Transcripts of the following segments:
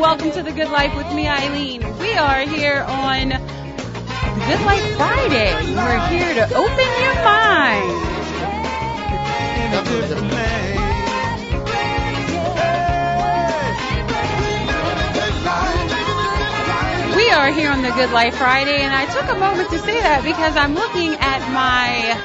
welcome to The Good Life with me, Eileen. We are here on Good Life Friday. We're here to open your mind. We are here on The Good Life Friday, and I took a moment to say that because I'm looking at my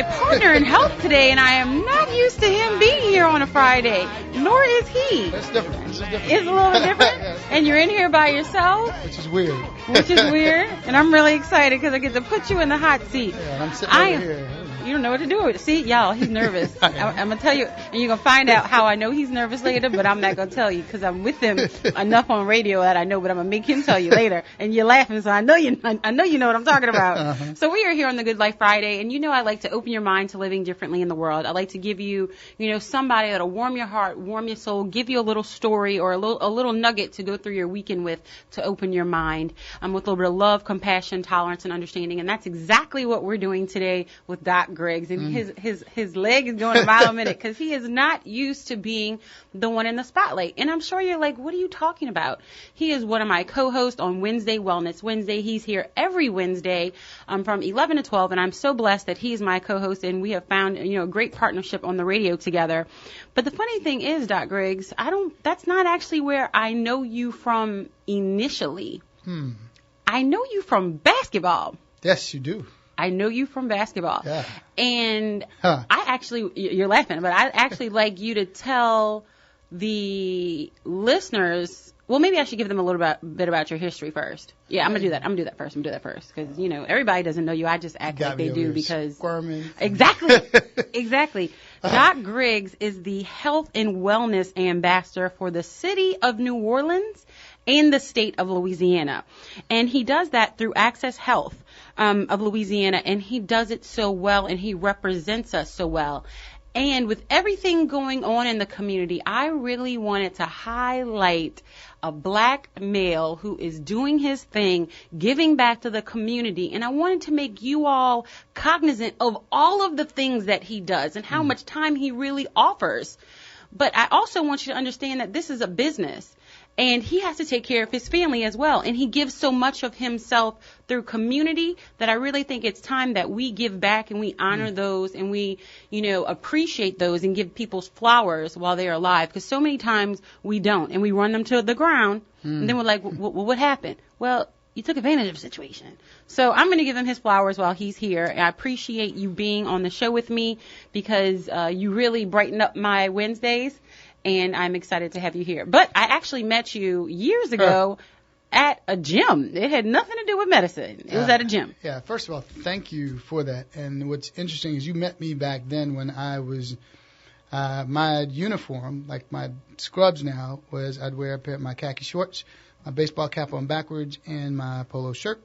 partner in health today, and I am not used to him being here on a Friday, nor is he. That's different. This is different. It's a little bit different, and you're in here by yourself. Which is weird. And I'm really excited because I get to put you in the hot seat. Yeah, and I'm sitting over here. You don't know what to do with it. See, y'all, he's nervous. I'm going to tell you, and you're going to find out how I know he's nervous later, but I'm not going to tell you because I'm with him enough on radio that I know, but I'm going to make him tell you later. And you're laughing, so I know you know what I'm talking about. Uh-huh. So we are here on the Good Life Friday, and you know I like to open your mind to living differently in the world. I like to give you, somebody that'll warm your heart, warm your soul, give you a little story or a little nugget to go through your weekend with to open your mind with a little bit of love, compassion, tolerance, and understanding. And that's exactly what we're doing today with Doc Griggs. And his leg is going a mile a minute because he is not used to being the one in the spotlight. And I'm sure you're like, what are you talking about? He is one of my co-hosts on Wednesday, Wellness Wednesday. He's here every Wednesday from 11 to 12, and I'm so blessed that he's my co-host, and we have found a great partnership on the radio together. But the funny thing is, Doc Griggs, that's not actually where I know you from initially. I know you from basketball. Yes, you do. I know you from basketball. Yeah. And you're laughing, but I'd actually like you to tell the listeners, well, maybe I should give them a little bit about your history first. Yeah, I'm going to do that. I'm going to do that first because, everybody doesn't know you. I just act like they do because. Squirming. Exactly. Exactly. Doc Griggs is the health and wellness ambassador for the city of New Orleans and the state of Louisiana. And he does that through Access Health of Louisiana, and he does it so well, and he represents us so well. And with everything going on in the community, I really wanted to highlight a black male who is doing his thing, giving back to the community. And I wanted to make you all cognizant of all of the things that he does and how much time he really offers. But I also want you to understand that this is a business. And he has to take care of his family as well. And he gives so much of himself through community that I really think it's time that we give back and we honor those and we, appreciate those and give people's flowers while they're alive. Because so many times we don't. And we run them to the ground. And then we're like, well, what happened? Well, you took advantage of the situation. So I'm going to give him his flowers while he's here. And I appreciate you being on the show with me because you really brighten up my Wednesdays. And I'm excited to have you here. But I actually met you years ago at a gym. It had nothing to do with medicine. It was at a gym. Yeah, first of all, thank you for that. And what's interesting is you met me back then when I was, my uniform, like my scrubs now, was I'd wear a pair of my khaki shorts, my baseball cap on backwards, and my polo shirt.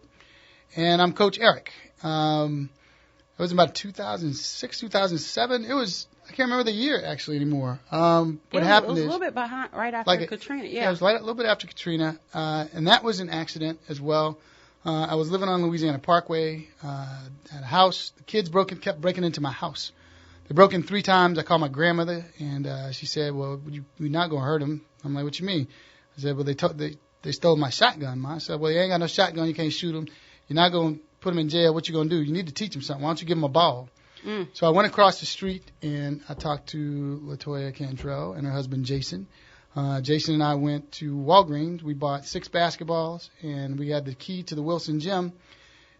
And I'm Coach Eric. It was about 2006, 2007. I can't remember the year actually anymore. What happened is it was a little bit behind, right after Katrina. Yeah, it was a little bit after Katrina, and that was an accident as well. I was living on Louisiana Parkway at a house. The kids kept breaking into my house. They broke in 3 times. I called my grandmother, and she said, "Well, we're not gonna hurt them." I'm like, "What you mean?" I said, "Well, they stole my shotgun, Ma." I said, "Well, you ain't got no shotgun. You can't shoot them. You're not gonna put them in jail. What you gonna do? You need to teach them something. Why don't you give them a ball?" So I went across the street and I talked to LaToya Cantrell and her husband Jason. Jason and I went to Walgreens. We bought 6 basketballs and we had the key to the Wilson gym. And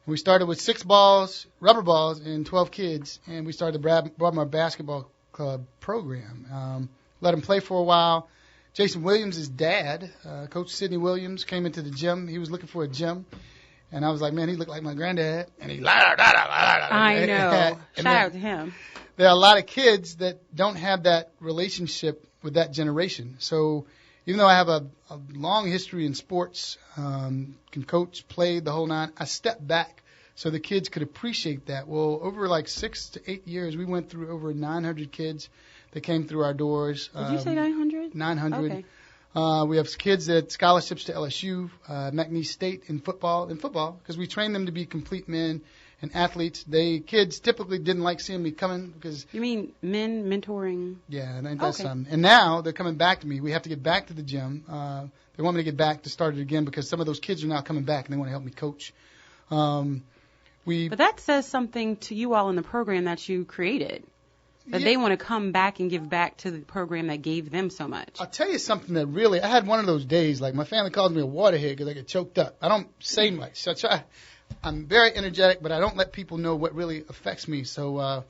we started with 6 balls, rubber balls, and 12 kids. And we started the Broadmoor Basketball Club program. Let them play for a while. Jason Williams' dad, Coach Sidney Williams, came into the gym. He was looking for a gym. And I was like, man, he looked like my granddad. And he I know. Shout out to him. There are a lot of kids that don't have that relationship with that generation. So even though I have a long history in sports, can coach, play the whole 9, I stepped back so the kids could appreciate that. Well, over like 6 to 8 years, we went through over 900 kids that came through our doors. Did you say 900? 900. Okay. We have kids that scholarships to LSU, McNeese State in football, because we train them to be complete men and athletes. Kids typically didn't like seeing me coming because. You mean men mentoring? Yeah, and that's and now they're coming back to me. We have to get back to the gym. They want me to get back to start it again because some of those kids are now coming back and they want to help me coach. But that says something to you all in the program that you created. That they want to come back and give back to the program that gave them so much. I'll tell you something that really, I had one of those days, like my family calls me a waterhead because I get choked up. I don't say much. So I'm very energetic, but I don't let people know what really affects me. So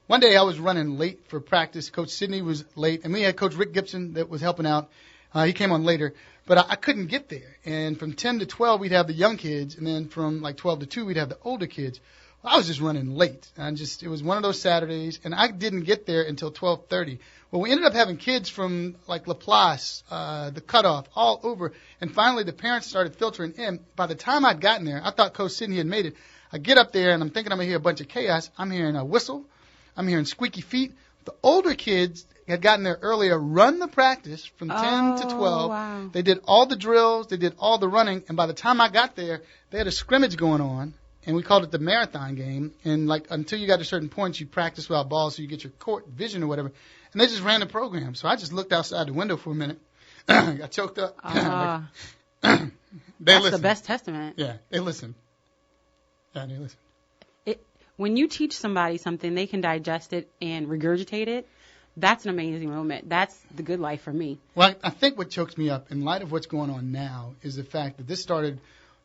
one day I was running late for practice. Coach Sidney was late, and we had Coach Rick Gibson that was helping out. He came on later, but I couldn't get there. And from 10 to 12, we'd have the young kids, and then from like 12 to 2, we'd have the older kids. I was just running late. It was one of those Saturdays, and I didn't get there until 12:30. Well, we ended up having kids from like Laplace, the cutoff, all over, and finally the parents started filtering in. By the time I'd gotten there, I thought Coach Sidney had made it. I get up there, and I'm thinking I'm going to hear a bunch of chaos. I'm hearing a whistle. I'm hearing squeaky feet. The older kids had gotten there earlier, run the practice from 10 to 12. Wow. They did all the drills. They did all the running, and by the time I got there, they had a scrimmage going on. And we called it the marathon game. And like until you got to certain points, you practice without balls so you get your court vision or whatever. And they just ran the program. So I just looked outside the window for a minute. Got choked up. That's listened. the best testament. Yeah, they listened. Yeah, they listened. When you teach somebody something, they can digest it and regurgitate it. That's an amazing moment. That's the good life for me. Well, I think what chokes me up in light of what's going on now is the fact that this started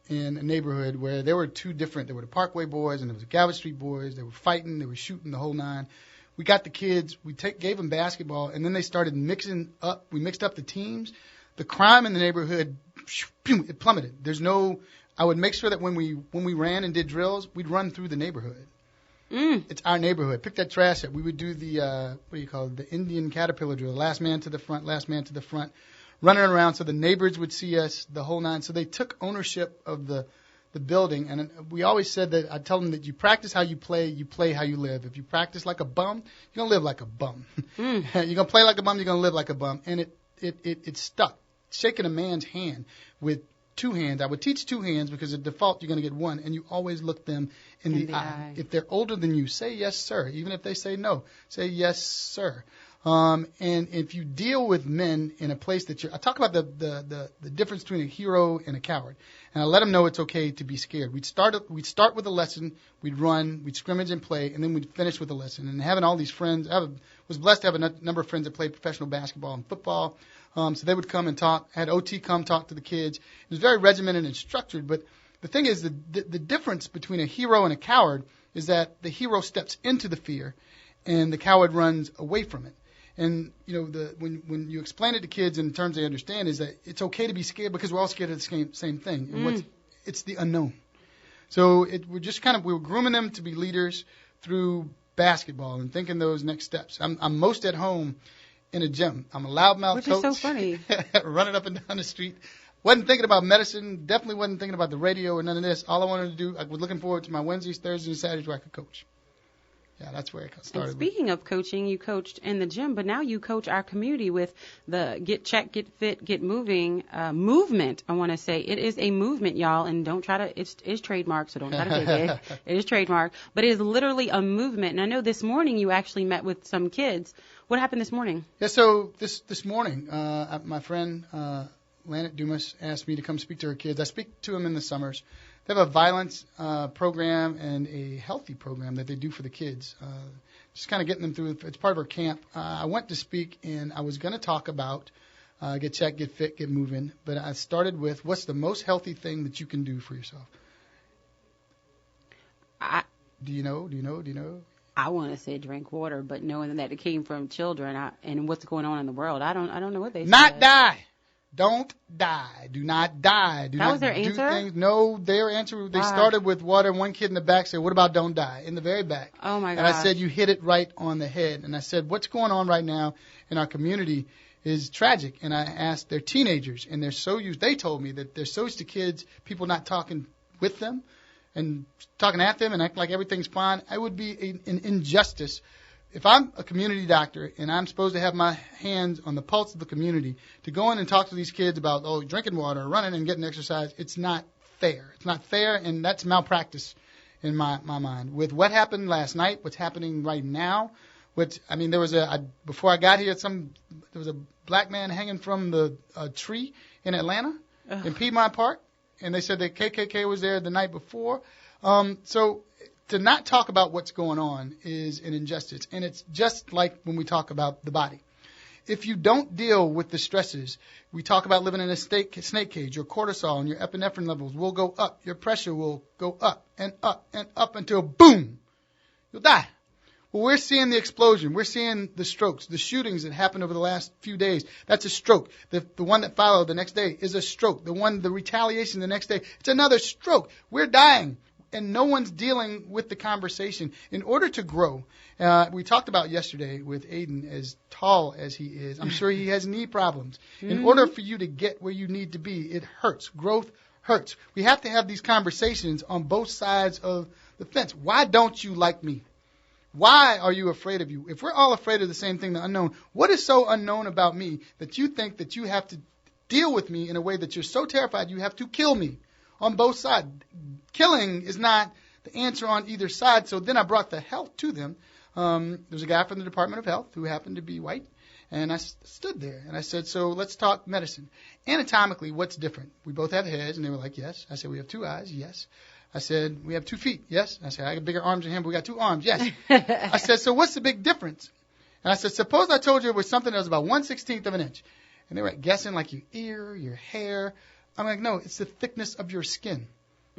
in a neighborhood where there were two different. There were the Parkway boys and there was the Galvin Street boys. They were fighting. They were shooting the whole nine. We got the kids. We gave them basketball, and then they started mixing up. We mixed up the teams. The crime in the neighborhood, it plummeted. I would make sure that when we ran and did drills, we'd run through the neighborhood. It's our neighborhood. Pick that trash up. We would do the the Indian caterpillar drill. Last man to the front. Last man to the front. Running around so the neighbors would see us, the whole nine. So they took ownership of the building. And we always said that, I tell them that you practice how you play how you live. If you practice like a bum, you're going to live like a bum. You're going to play like a bum, you're going to live like a bum. And it stuck. Shaking a man's hand with two hands. I would teach two hands because at default you're going to get one, and you always look them in the eye. If they're older than you, say yes, sir. Even if they say no, say yes, sir. And if you deal with men in a place that I talk about the difference between a hero and a coward, and I let them know it's okay to be scared. We'd start with a lesson, we'd run, we'd scrimmage and play, and then we'd finish with a lesson. And having all these friends, was blessed to have a number of friends that played professional basketball and football. So they would come and talk, had OT come talk to the kids. It was very regimented and structured, but the thing is the difference between a hero and a coward is that the hero steps into the fear and the coward runs away from it. And, when you explain it to kids in terms they understand is that it's okay to be scared because we're all scared of the same thing. And it's the unknown. So we were grooming them to be leaders through basketball and thinking those next steps. I'm most at home in a gym. I'm a loudmouth coach. Which is so funny. Running up and down the street. Wasn't thinking about medicine. Definitely wasn't thinking about the radio or none of this. All I wanted to do, I was looking forward to my Wednesdays, Thursdays, and Saturdays where I could coach. Yeah, that's where it started. And speaking of coaching, you coached in the gym, but now you coach our community with the Get Check, Get Fit, Get Moving movement. I want to say it is a movement, y'all, and don't try to. It's trademarked, so don't try to take it. It is trademarked, but it is literally a movement. And I know this morning you actually met with some kids. What happened this morning? Yeah, so this morning, my friend Lanet Dumas asked me to come speak to her kids. I speak to them in the summers. They have a violence program and a healthy program that they do for the kids. Just kind of getting them through. It's part of our camp. I went to speak, and I was going to talk about Get Checked, Get Fit, Get Moving. But I started with, what's the most healthy thing that you can do for yourself? Do you know? I want to say drink water, but knowing that it came from children and what's going on in the world, I don't know what they said. Not die. Don't die. Do not die. That was their answer? No, their answer, they started with water, and one kid in the back said, what about don't die? In the very back. Oh, my God. And I said, you hit it right on the head. And I said, what's going on right now in our community is tragic. And I asked, they're teenagers, and they're so used. They told me that they're so used to kids, people not talking with them and talking at them and acting like everything's fine. It would be an injustice. If I'm a community doctor and I'm supposed to have my hands on the pulse of the community to go in and talk to these kids about, drinking water, running and getting exercise, it's not fair. It's not fair, and that's malpractice in my mind. With what happened last night, what's happening right now, there was before I got here, there was a black man hanging from the tree in Atlanta, in Piedmont Park, and they said that KKK was there the night before. So to not talk about what's going on is an injustice, and it's just like when we talk about the body. If you don't deal with the stresses, we talk about living in a snake cage, your cortisol and your epinephrine levels will go up. Your pressure will go up and up and up until, boom, you'll die. Well, we're seeing the explosion. We're seeing the strokes, the shootings that happened over the last few days. That's a stroke. The one that followed the next day is a stroke. The retaliation the next day, it's another stroke. We're dying. And no one's dealing with the conversation. In order to grow, we talked about yesterday with Aiden, as tall as he is, I'm sure he has knee problems. In order for you to get where you need to be, it hurts. Growth hurts. We have to have these conversations on both sides of the fence. Why don't you like me? Why are you afraid of you? If we're all afraid of the same thing, the unknown, what is so unknown about me that you think that you have to deal with me in a way that you're so terrified you have to kill me? On both sides. Killing is not the answer on either side. So then I brought the health to them. There's a guy from the Department of Health who happened to be white. And I stood there and I said, so let's talk medicine. Anatomically, what's different? We both have heads. And they were like, yes. I said, we have 2 eyes. Yes. I said, we have 2 feet. Yes. I said, I got bigger arms than him, but we got 2 arms. Yes. I said, so what's the big difference? And I said, suppose I told you it was something that was about 1/16 of an inch. And they were guessing like your ear, your hair. I'm like, no, it's the thickness of your skin.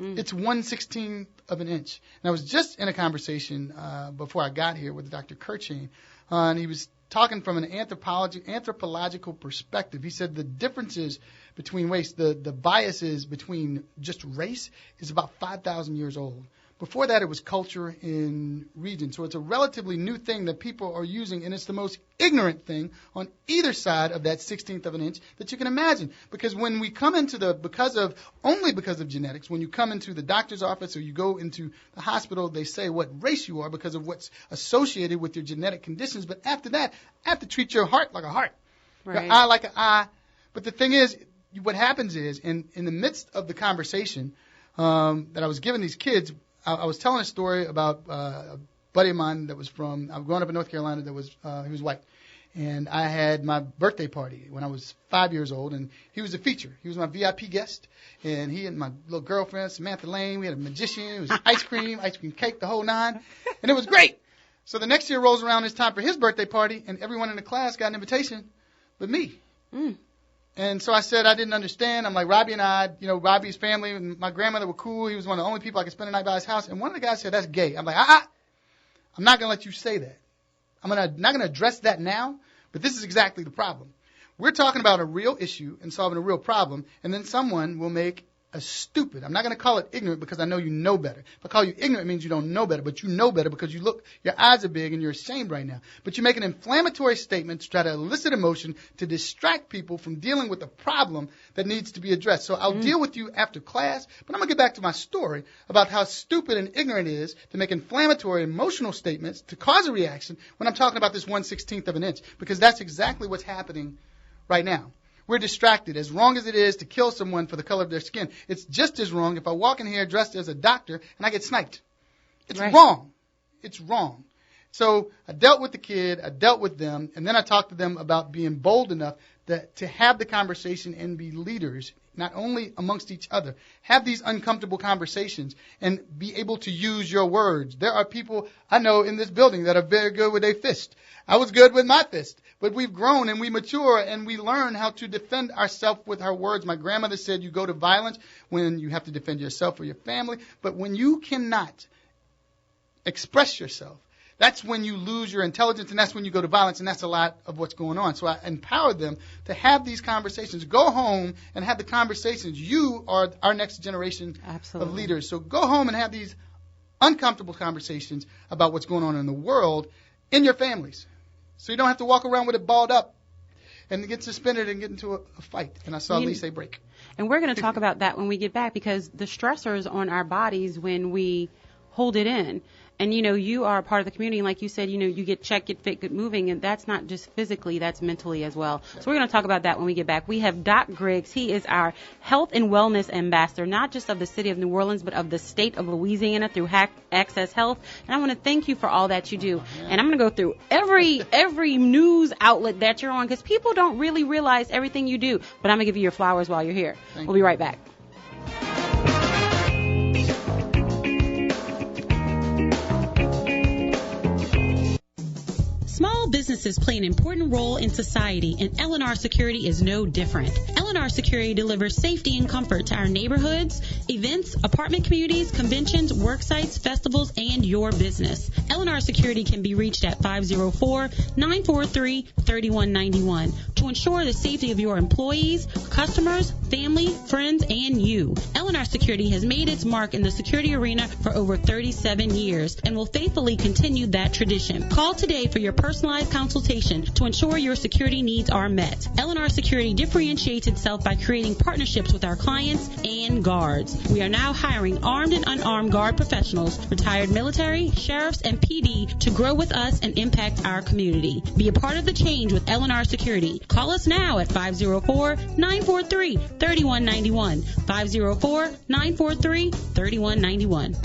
It's 1/16 of an inch. And I was just in a conversation before I got here with Dr. Kirchain, and he was talking from an anthropological perspective. He said the differences between race, the biases between just race is about 5,000 years old. Before that, it was culture in region. So it's a relatively new thing that people are using, and it's the most ignorant thing on either side of that 16th of an inch that you can imagine. Because when we come into because of genetics, when you come into the doctor's office or you go into the hospital, they say what race you are because of what's associated with your genetic conditions. But after that, I have to treat your heart like a heart, right. Your eye like an eye. But the thing is, what happens is, in the midst of the conversation that I was giving these kids, I was telling a story about a buddy of mine that was I'm growing up in North Carolina he was white. And I had my birthday party when I was 5 years old, and he was a feature. He was my VIP guest, and he and my little girlfriend, Samantha Lane, we had a magician, it was ice cream cake, the whole 9, and it was great. So the next year rolls around, it's time for his birthday party, and everyone in the class got an invitation but me. And so I said I didn't understand. I'm like, Robbie and I, Robbie's family and my grandmother were cool. He was one of the only people I could spend the night by his house. And one of the guys said, that's gay. I'm like, I'm not going to let you say that. I'm not going to address that now, but this is exactly the problem. We're talking about a real issue and solving a real problem, and then someone will make a stupid. I'm not going to call it ignorant because I know you know better. If I call you ignorant, it means you don't know better, but you know better because your eyes are big and you're ashamed right now. But you make an inflammatory statement to try to elicit emotion to distract people from dealing with a problem that needs to be addressed. So I'll deal with you after class, but I'm going to get back to my story about how stupid and ignorant it is to make inflammatory emotional statements to cause a reaction when I'm talking about this 1/16 of an inch, because that's exactly what's happening right now. We're distracted. As wrong as it is to kill someone for the color of their skin, it's just as wrong if I walk in here dressed as a doctor and I get sniped. It's right. Wrong. It's wrong. So I dealt with the kid, I dealt with them, and then I talked to them about being bold enough to have the conversation and be leaders, not only amongst each other. Have these uncomfortable conversations and be able to use your words. There are people I know in this building that are very good with their fist. I was good with my fist. But we've grown and we mature and we learn how to defend ourselves with our words. My grandmother said you go to violence when you have to defend yourself or your family. But when you cannot express yourself, that's when you lose your intelligence, and that's when you go to violence, and that's a lot of what's going on. So I empower them to have these conversations. Go home and have the conversations. You are our next generation of leaders. So go home and have these uncomfortable conversations about what's going on in the world in your families. So you don't have to walk around with it balled up and get suspended and get into a fight. And I saw Lisa break. And we're going to talk about that when we get back, because the stressors on our bodies when we hold it in. And, you are a part of the community. And like you said, you get checked, get fit, get moving. And that's not just physically, that's mentally as well. So we're going to talk about that when we get back. We have Doc Griggs. He is our health and wellness ambassador, not just of the city of New Orleans, but of the state of Louisiana through Access Health. And I want to thank you for all that you do. And I'm going to go through every news outlet that you're on, because people don't really realize everything you do. But I'm going to give you your flowers while you're here. We'll be right back. Small businesses play an important role in society, and L&R Security is no different. L&R Security delivers safety and comfort to our neighborhoods, events, apartment communities, conventions, work sites, festivals, and your business. L&R Security can be reached at 504-943-3191 to ensure the safety of your employees, customers, family, friends, and you. L&R Security has made its mark in the security arena for over 37 years and will faithfully continue that tradition. Call today for your personalized consultation to ensure your security needs are met. L&R Security differentiates itself by creating partnerships with our clients and guards. We are now hiring armed and unarmed guard professionals, retired military, sheriffs, and PD to grow with us and impact our community. Be a part of the change with L&R Security. Call us now at 504-943-3191. 504-943-3191.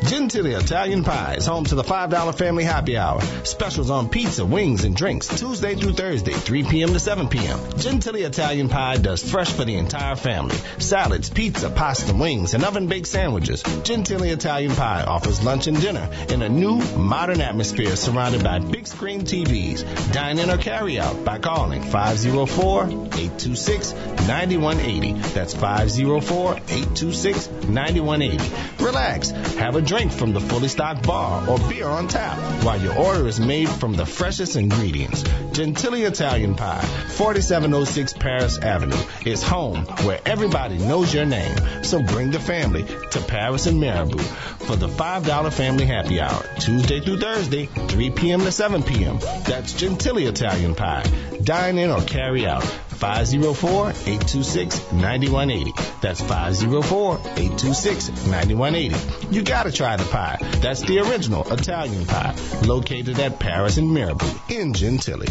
Gentili Italian Pie is home to the $5 Family Happy Hour. Specials on pizza, wings, and drinks Tuesday through Thursday, 3 p.m. to 7 p.m. Gentili Italian Pie does fresh for the entire family. Salads, pizza, pasta, wings, and oven-baked sandwiches. Gentili Italian Pie offers lunch and dinner in a new, modern atmosphere surrounded by big screen TVs. Dine in or carry out by calling 504-826-9180. That's 504-826-9180. Relax. Have a drink from the fully stocked bar or beer on tap while your order is made from the freshest ingredients. Gentili Italian Pie, 4706 Paris Avenue, is home where everybody knows your name. So bring the family to Paris and Marabou for the $5 Family Happy Hour, Tuesday through Thursday, 3 p.m. to 7 p.m. That's Gentili Italian Pie. Dine in or carry out. 504-826-9180. That's 504-826-9180. You gotta try the pie. That's the original Italian pie, located at Paris and Marabou in Gentili.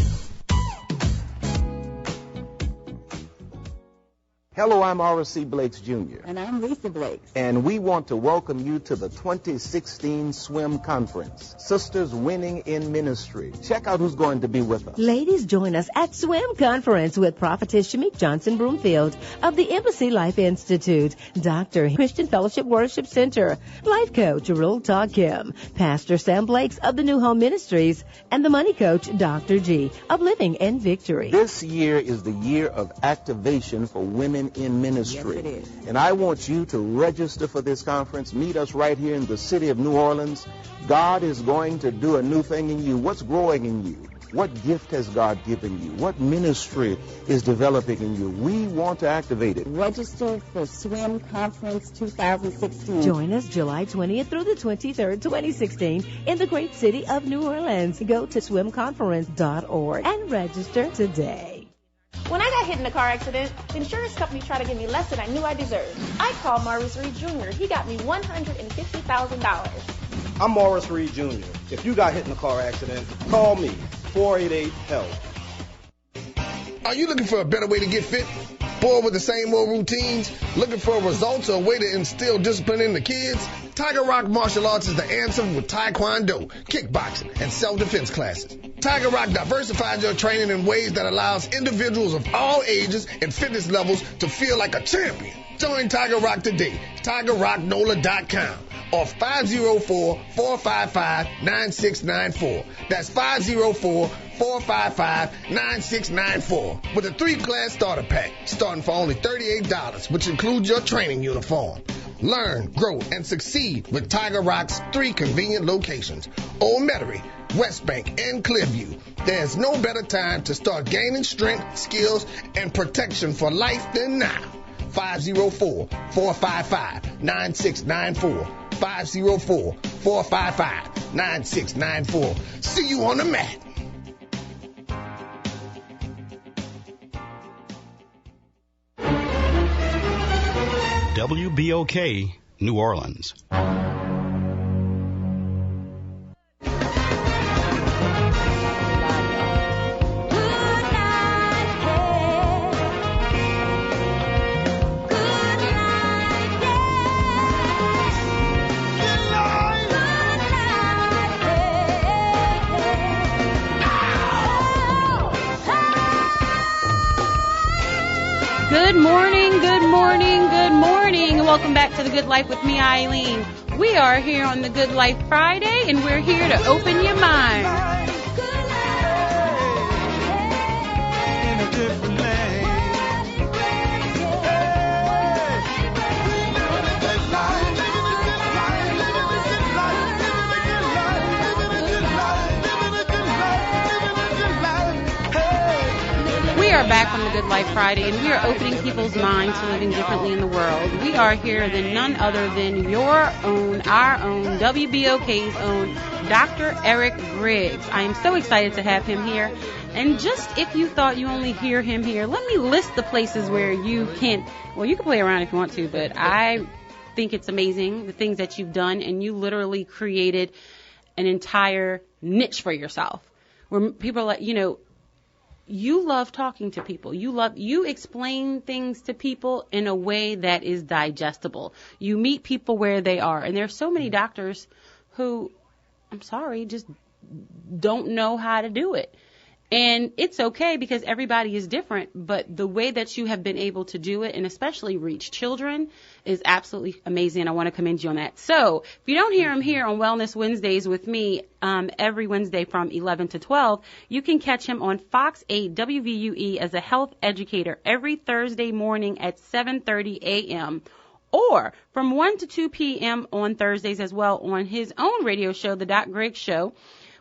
Hello, I'm Horace C. Blakes Jr. And I'm Lisa Blakes. And we want to welcome you to the 2016 Swim Conference, Sisters Winning in Ministry. Check out who's going to be with us. Ladies, join us at Swim Conference with Prophetess Shamik Johnson Broomfield of the Embassy Life Institute, Dr. Christian Fellowship Worship Center, Life Coach Real Talk Kim, Pastor Sam Blakes of the New Home Ministries, and the Money Coach Dr. G of Living in Victory. This year is the year of activation for women in ministry. Yes, it is. And I want you to register for this conference. Meet us right here in the city of New Orleans. God is going to do a new thing in you. What's growing in you? What gift has God given you? What ministry is developing in you? We want to activate it. Register for Swim Conference 2016. Join us July 20th through the 23rd, 2016 in the great city of New Orleans. Go to swimconference.org and register today. When I got hit in a car accident, the insurance company tried to give me less than I knew I deserved. I called Maurice Reed Jr. He got me $150,000. I'm Maurice Reed Jr. If you got hit in a car accident, call me, 488-HELP. Are you looking for a better way to get fit? Bored with the same old routines? Looking for results or a way to instill discipline in the kids? Tiger Rock Martial Arts is the answer with Taekwondo, kickboxing, and self-defense classes. Tiger Rock diversifies your training in ways that allows individuals of all ages and fitness levels to feel like a champion. Join Tiger Rock today. TigerRockNola.com or 504-455-9694. That's 504-455-9694 with a 3-class starter pack starting for only $38, which includes your training uniform. Learn, grow, and succeed with Tiger Rock's 3 convenient locations: Old Metairie, West Bank, and Clearview. There's no better time to start gaining strength, skills, and protection for life than now. 504-455-9694. 504-455-9694. See you on the mat. WBOK, New Orleans. Good morning, good morning, good morning. Welcome back to The Good Life with me, Eileen. We are here on The Good Life Friday, and we're here to open your mind. We are back on The Good Life Friday, and we are opening people's minds to living differently in the world. We are here than none other than your own, our own, WBOK's own, Dr. Eric Griggs. I am so excited to have him here. And just if you thought you only hear him here, let me list the places where you can, well, you can play around if you want to, but I think it's amazing, the things that you've done, and you literally created an entire niche for yourself, where people are like, you know, you love talking to people. You explain things to people in a way that is digestible. You meet people where they are. And there's so many doctors who, I'm sorry, just don't know how to do it. And it's okay because everybody is different, but the way that you have been able to do it, and especially reach children, is absolutely amazing. I want to commend you on that. So if you don't hear him here on Wellness Wednesdays with me every Wednesday from 11 to 12, you can catch him on Fox 8 WVUE as a health educator every Thursday morning at 7:30 a.m. or from 1 to 2 p.m. on Thursdays as well on his own radio show, The Doc Griggs Show,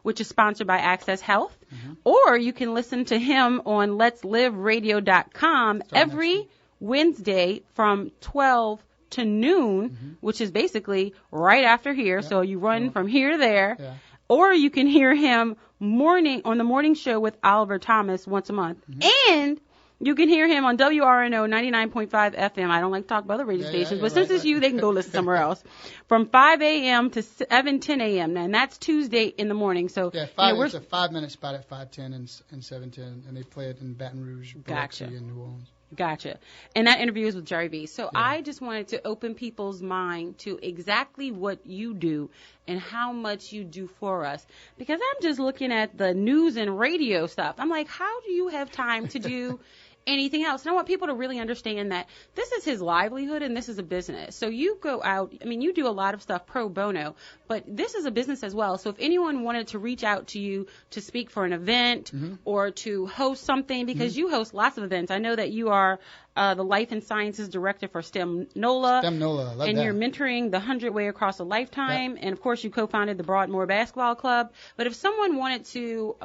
which is sponsored by Access Health. Mm-hmm. Or you can listen to him on letsliveradio.com every Wednesday from 12 to noon, which is basically right after here. Yeah. So you run from here to there. Yeah. Or you can hear him on the morning show with Oliver Thomas once a month. Mm-hmm. And you can hear him on WRNO 99.5 FM. I don't like to talk about other radio stations, but since it's you, they can go listen somewhere else. From 5 a.m. to 10 a.m. And that's Tuesday in the morning. So yeah, it's a 5-minute spot at 5:10 and 7:10, and they play it in Baton Rouge, Biloxi, and New Orleans. Gotcha. And that interview is with Jerry V. So yeah. I just wanted to open people's mind to exactly what you do and how much you do for us. Because I'm just looking at the news and radio stuff. I'm like, how do you have time to do anything else? And I want people to really understand that this is his livelihood and this is a business. So you go out, I mean, you do a lot of stuff pro bono, but this is a business as well. So if anyone wanted to reach out to you to speak for an event or to host something, because you host lots of events. I know that you are the Life and Sciences Director for STEM NOLA. STEM NOLA, I love and that. You're mentoring the 100 Way Across a Lifetime. Yep. And, of course, you co-founded the Broadmoor Basketball Club. But if someone wanted to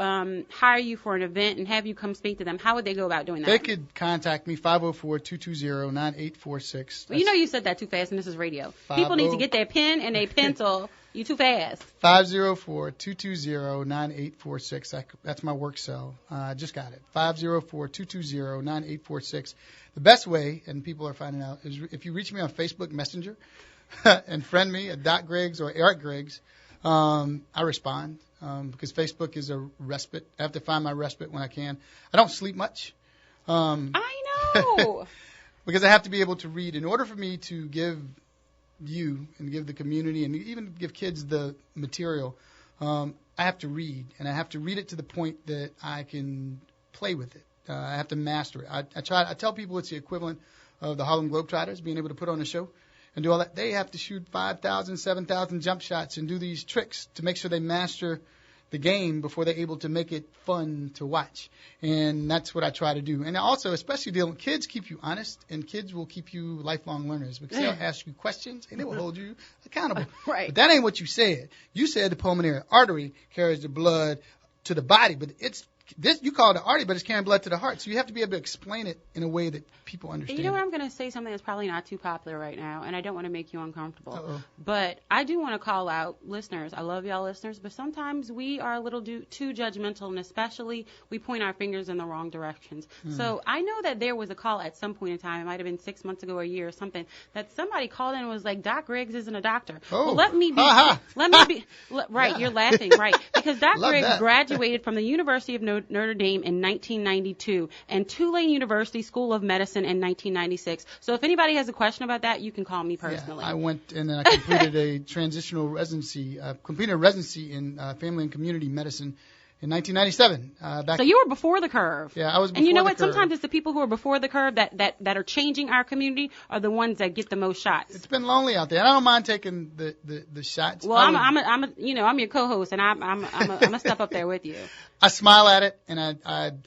hire you for an event and have you come speak to them, how would they go about doing that? They could contact me, 504-220-9846. Well, you know you said that too fast, and this is radio. People need to get their pen and their pencil. You too fast. 504-220-9846. That's my work cell. I just got it. 504-220-9846. The best way, and people are finding out, is if you reach me on Facebook Messenger and friend me at Doc Griggs or Eric Griggs, I respond because Facebook is a respite. I have to find my respite when I can. I don't sleep much. I know. Because I have to be able to read. In order for me to give you and give the community and even give kids the material, I have to read. And I have to read it to the point that I can play with it. I have to master it. I tell people it's the equivalent of the Harlem Globetrotters being able to put on a show and do all that. They have to shoot 5,000, 7,000 jump shots and do these tricks to make sure they master the game before they're able to make it fun to watch. And that's what I try to do. And also, especially dealing with kids, keep you honest, and kids will keep you lifelong learners because they'll ask you questions and they will hold you accountable. Right. But that ain't what you said. You said the pulmonary artery carries the blood to the body, but it's you call it an artery, but it's carrying blood to the heart. So you have to be able to explain it in a way that people understand. You know what? I'm going to say something that's probably not too popular right now, and I don't want to make you uncomfortable. Uh-oh. But I do want to call out listeners. I love y'all listeners, but sometimes we are a little too judgmental, and especially we point our fingers in the wrong directions. So I know that there was a call at some point in time, it might have been 6 months ago or a year or something, that somebody called in and was like, Doc Griggs isn't a doctor. Oh. Well, let me be, right, Yeah. You're laughing, right. Because Doc Love Griggs that. graduated from the University of Notre Dame in 1992 and Tulane University School of Medicine in 1996. So if anybody has a question about that, you can call me personally. Yeah, I went and then I completed a transitional residency, in family and community medicine in 1997. So you were before the curve. Yeah, I was before And you know the what? curve. Sometimes it's the people who are before the curve that are changing our community are the ones that get the most shots. It's been lonely out there. And I don't mind taking the shots. Well, I'm your co-host, and I'm gonna step up there with you. I smile at it, and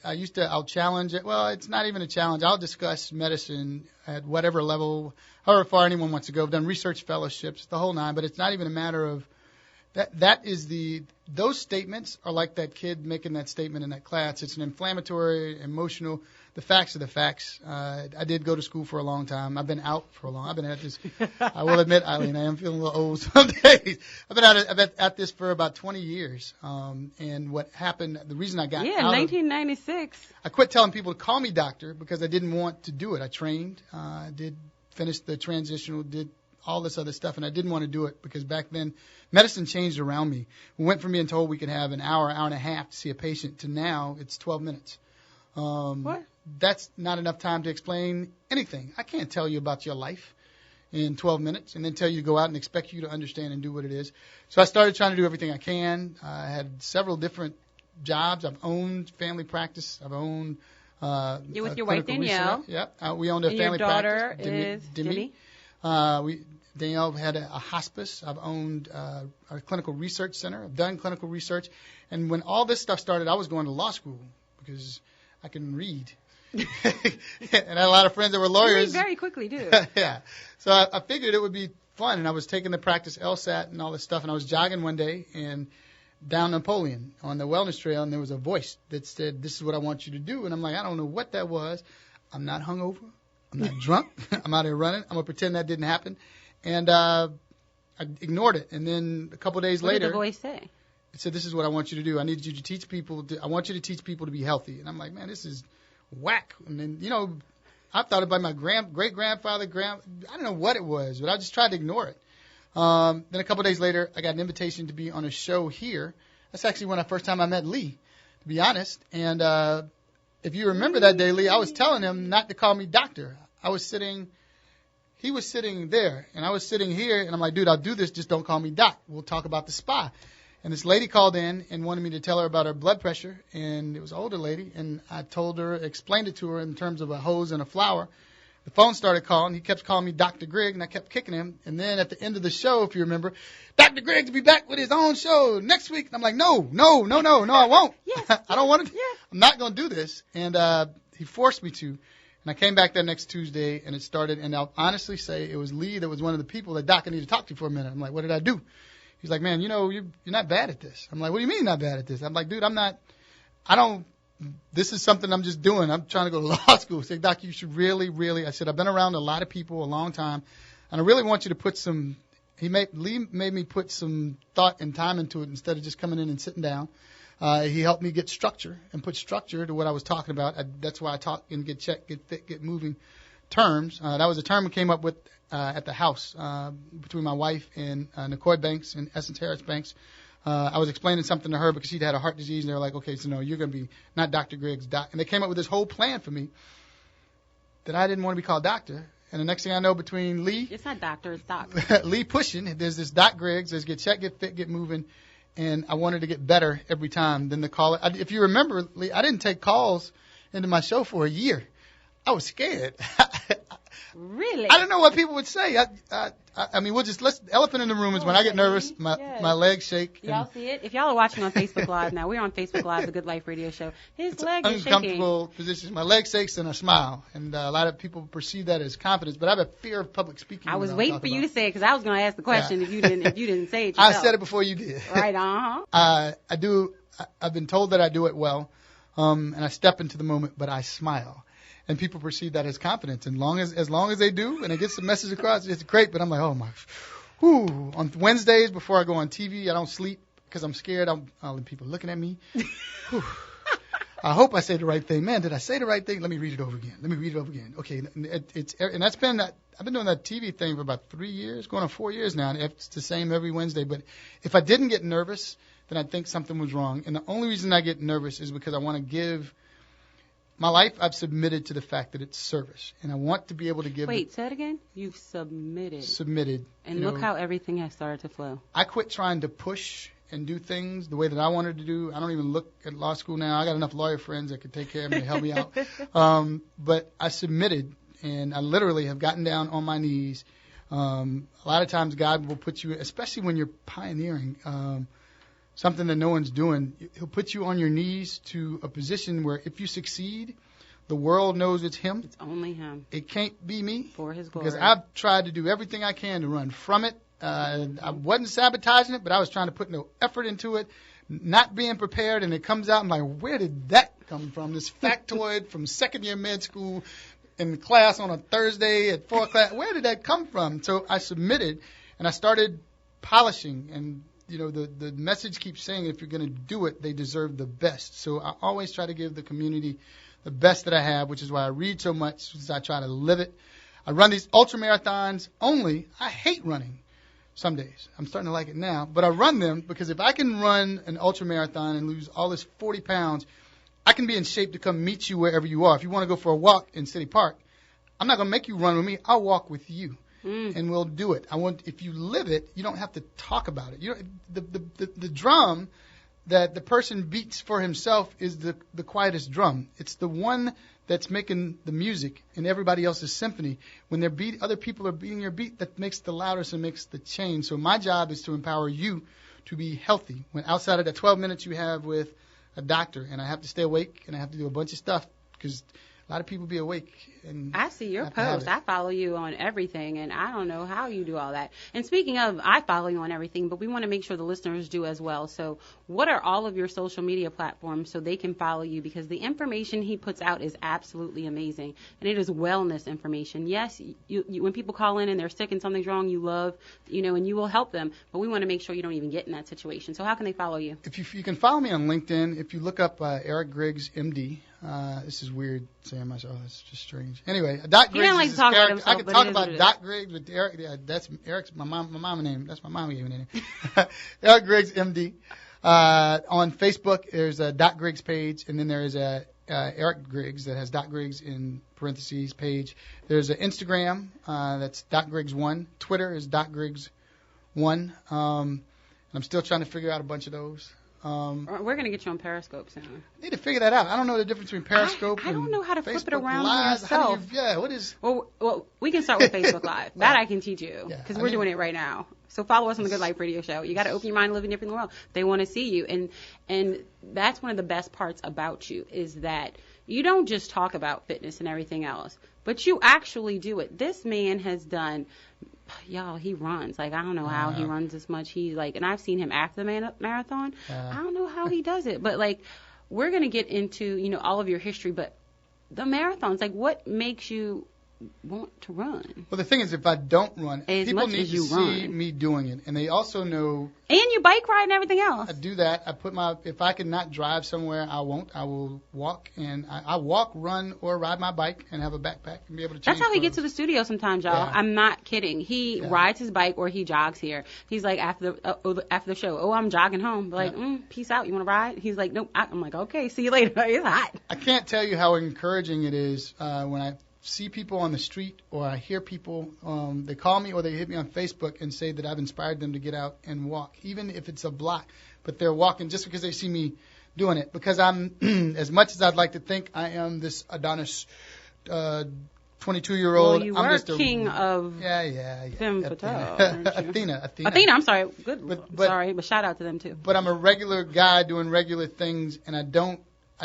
I'll challenge it. Well, it's not even a challenge. I'll discuss medicine at whatever level, however far anyone wants to go. I've done research fellowships, the whole nine, but it's not even a matter of those statements are like that kid making that statement in that class. It's an inflammatory, emotional. The facts are the facts. I did go to school for a long time. I've been out for a long. I've been at this. I will admit, Eileen, I am feeling a little old some days. I've been at this for about 20 years. And what happened? The reason I got out 1996. I quit telling people to call me doctor because I didn't want to do it. I trained, did finish the transitional, did all this other stuff, and I didn't want to do it because back then medicine changed around me. We went from being told we could have an hour and a half to see a patient to now it's 12 minutes. What? That's not enough time to explain anything. I can't tell you about your life in 12 minutes and then tell you to go out and expect you to understand and do what it is. So I started trying to do everything I can. I had several different jobs. I've owned family practice. I've owned You're with your wife, Danielle. Yep. We owned a And family your daughter practice. is Demi. Danielle had a hospice. I've owned a clinical research center. I've done clinical research. And when all this stuff started, I was going to law school because I can read. And I had a lot of friends that were lawyers. You read very quickly, too. Yeah. So I figured it would be fun. And I was taking the practice LSAT and all this stuff. And I was jogging one day and down Napoleon on the wellness trail. And there was a voice that said, this is what I want you to do. And I'm like, I don't know what that was. I'm not hungover. I'm not drunk. I'm out here running. I'm going to pretend that didn't happen. And I ignored it. And then a couple of days later. What did the voice say? It said, this is what I want you to do. I need you to teach people. I want you to teach people to be healthy. And I'm like, man, this is whack. And then, I thought about my great-grandfather. I don't know what it was, but I just tried to ignore it. Then a couple of days later, I got an invitation to be on a show here. That's actually when first time I met Lee, to be honest. And if you remember that day, Lee, I was telling him not to call me doctor. He was sitting there, and I was sitting here, and I'm like, dude, I'll do this. Just don't call me doc. We'll talk about the spa. And this lady called in and wanted me to tell her about her blood pressure, and it was an older lady, and I explained it to her in terms of a hose and a flower. The phone started calling. He kept calling me Dr. Griggs, and I kept kicking him. And then at the end of the show, if you remember, Dr. Griggs will be back with his own show next week. And I'm like, no, I won't. Yes, I don't want to. yes. I'm not going to do this. And he forced me to. And I came back that next Tuesday, and it started. And I'll honestly say it was Lee that was one of the people that Doc, I need to talk to for a minute. I'm like, what did I do? He's like, man, you're not bad at this. I'm like, what do you mean not bad at this? I'm like, dude, this is something I'm just doing. I'm trying to go to law school. He said, Doc, you should really, I said, I've been around a lot of people a long time, and I really want you to put Lee made me put some thought and time into it instead of just coming in and sitting down. He helped me get structure and put structure to what I was talking about. That's why I talk in get check, get fit, get moving terms. That was a term we came up with at the house between my wife and Nicole Banks and Essence Harris Banks. I was explaining something to her because she'd had a heart disease, and they were like, okay, so no, you're going to be not Dr. Griggs, Doc. And they came up with this whole plan for me that I didn't want to be called doctor. And the next thing I know, between Lee. It's not doctor, it's doc. Lee pushing, there's this Doc Griggs, there's get check, get fit, get moving. And I wanted to get better every time than the caller. If you remember, Lee, I didn't take calls into my show for a year. I was scared. Really? I don't know what people would say. I mean, elephant in the room is when I get nervous, my legs shake. Y'all see it? If y'all are watching on Facebook Live now, we're on Facebook Live, the Good Life Radio Show. His leg is shaking. Uncomfortable positions. My leg shakes and I smile. And a lot of people perceive that as confidence, but I have a fear of public speaking. I was waiting for you to say it because I was going to ask the question if you didn't say it I yourself. said it before you did. Right, I've been told that I do it well. and I step into the moment, but I smile. And people perceive that as confidence. And as long as they do, and it gets the message across, it's great. But I'm like, oh my, whew. On Wednesdays before I go on TV, I don't sleep because I'm scared. All the people looking at me. I hope I say the right thing. Man, did I say the right thing? Let me read it over again. Okay, and that's been that. I've been doing that TV thing for about 3 years, going on 4 years now. And it's the same every Wednesday. But if I didn't get nervous, then I'd think something was wrong. And the only reason I get nervous is because I want to give my life. I've submitted to the fact that it's service, and I want to be able to give. Wait, say it again. You've submitted. Submitted. And look how everything has started to flow. I quit trying to push and do things the way that I wanted to do. I don't even look at law school now. I got enough lawyer friends that could take care of me and help me out. But I submitted, and I literally have gotten down on my knees. A lot of times God will put you, especially when you're pioneering something that no one's doing, he'll put you on your knees to a position where if you succeed, the world knows it's him. It's only him. It can't be me. For his glory. Because I've tried to do everything I can to run from it. I wasn't sabotaging it, but I was trying to put no effort into it, not being prepared, and it comes out. I'm like, where did that come from? This factoid from second year med school in class on a Thursday at 4 o'clock. Where did that come from? So I submitted, and I started polishing. And, you know, the message keeps saying if you're going to do it, they deserve the best. So I always try to give the community the best that I have, which is why I read so much, because I try to live it. I run these ultra marathons only. I hate running. Some days. I'm starting to like it now. But I run them because if I can run an ultra marathon and lose all this 40 pounds, I can be in shape to come meet you wherever you are. If you want to go for a walk in City Park, I'm not going to make you run with me. I'll walk with you, and we'll do it. If you live it, you don't have to talk about it. The drum that the person beats for himself is the quietest drum. It's the one that's making the music in everybody else's symphony. When other people are beating your beat, that makes the loudest and makes the change. So my job is to empower you to be healthy. When outside of that 12 minutes you have with a doctor, and I have to stay awake, and I have to do a bunch of stuff because a lot of people be awake. And I see your post. I follow you on everything, and I don't know how you do all that. And speaking of, I follow you on everything, but we want to make sure the listeners do as well. So what are all of your social media platforms so they can follow you? Because the information he puts out is absolutely amazing, and it is wellness information. Yes, you when people call in and they're sick and something's wrong, you love, and you will help them, but we want to make sure you don't even get in that situation. So how can they follow you? If you can follow me on LinkedIn. If you look up Eric Griggs, MD. This is weird saying myself. It's just strange. Anyway, Doc Griggs like is to talk about himself, I can talk about Doc Griggs with Eric. Yeah, that's Eric's my mama name. That's my mama gave me name. Eric Griggs, MD. On Facebook, there's a Doc Griggs page, and then there is a Eric Griggs that has Doc Griggs in parentheses page. There's an Instagram that's Doc Griggs 1. Twitter is Doc Griggs 1. And I'm still trying to figure out a bunch of those. We're going to get you on Periscope soon. Need to figure that out. I don't know the difference between Periscope I don't know how to Facebook flip it around Live. yourself. What is? Well, we can start with Facebook Live. That I can teach you because we're doing it right now. So follow us on the Good Life Radio Show. You got to open your mind and live in a different world. They want to see you, and that's one of the best parts about you is that you don't just talk about fitness and everything else, but you actually do it. This man has done. Y'all, he runs. Like, I don't know how he runs this much. He's like, and I've seen him after the marathon. I don't know how he does it. But, like, we're going to get into, all of your history. But the marathons, like, what makes you want to run? Well, the thing is, if I don't run, people need to see me doing it. And they also know. And you bike ride and everything else. I do that. If I cannot drive somewhere, I won't. I will walk. And I walk, run, or ride my bike and have a backpack and be able to change That's how he clothes. gets to the studio sometimes, y'all. Yeah. I'm not kidding. He rides his bike or he jogs here. He's like, after the show, I'm jogging home. Like, peace out. You want to ride? He's like, nope. I'm like, okay, see you later. It's hot. I can't tell you how encouraging it is when I see people on the street or I hear people, they call me or they hit me on Facebook and say that I've inspired them to get out and walk, even if it's a block, but they're walking just because they see me doing it. Because I'm, as much as I'd like to think I am this Adonis 22-year-old. Well, you I'm were just king of Femme Fatale. Athena, I'm sorry. Good. But shout out to them too. But I'm a regular guy doing regular things, and I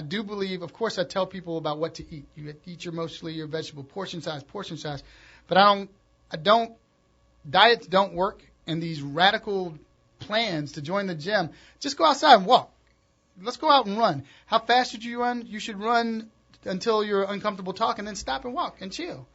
do believe, of course, I tell people about what to eat. You eat mostly your vegetable portion size. But diets don't work, and these radical plans to join the gym, just go outside and walk. let's go out and run. How fast should you run? You should run until you're uncomfortable talking, then stop and walk and chill.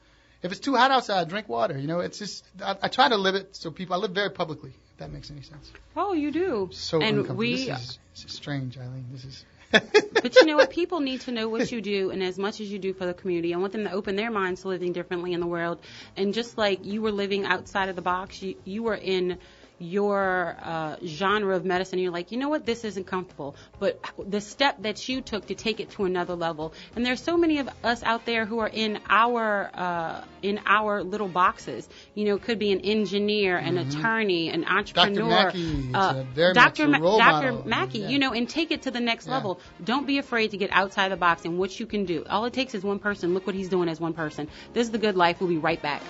If it's too hot outside, drink water. It's just, I try to live it so I live very publicly, if that makes any sense. Oh, you do. So and uncomfortable. This is strange, Eileen. This is. But you know what? People need to know what you do, and as much as you do for the community. I want them to open their minds to living differently in the world. And just like you were living outside of the box, you were in your genre of medicine. You're like, you know what? This isn't comfortable. But the step that you took to take it to another level. And there's so many of us out there who are in our little boxes. It could be an engineer, an attorney, an entrepreneur. Dr. Mackey, and take it to the next level. Don't be afraid to get outside the box and what you can do. All it takes is one person. Look what he's doing as one person. This is The Good Life. We'll be right back.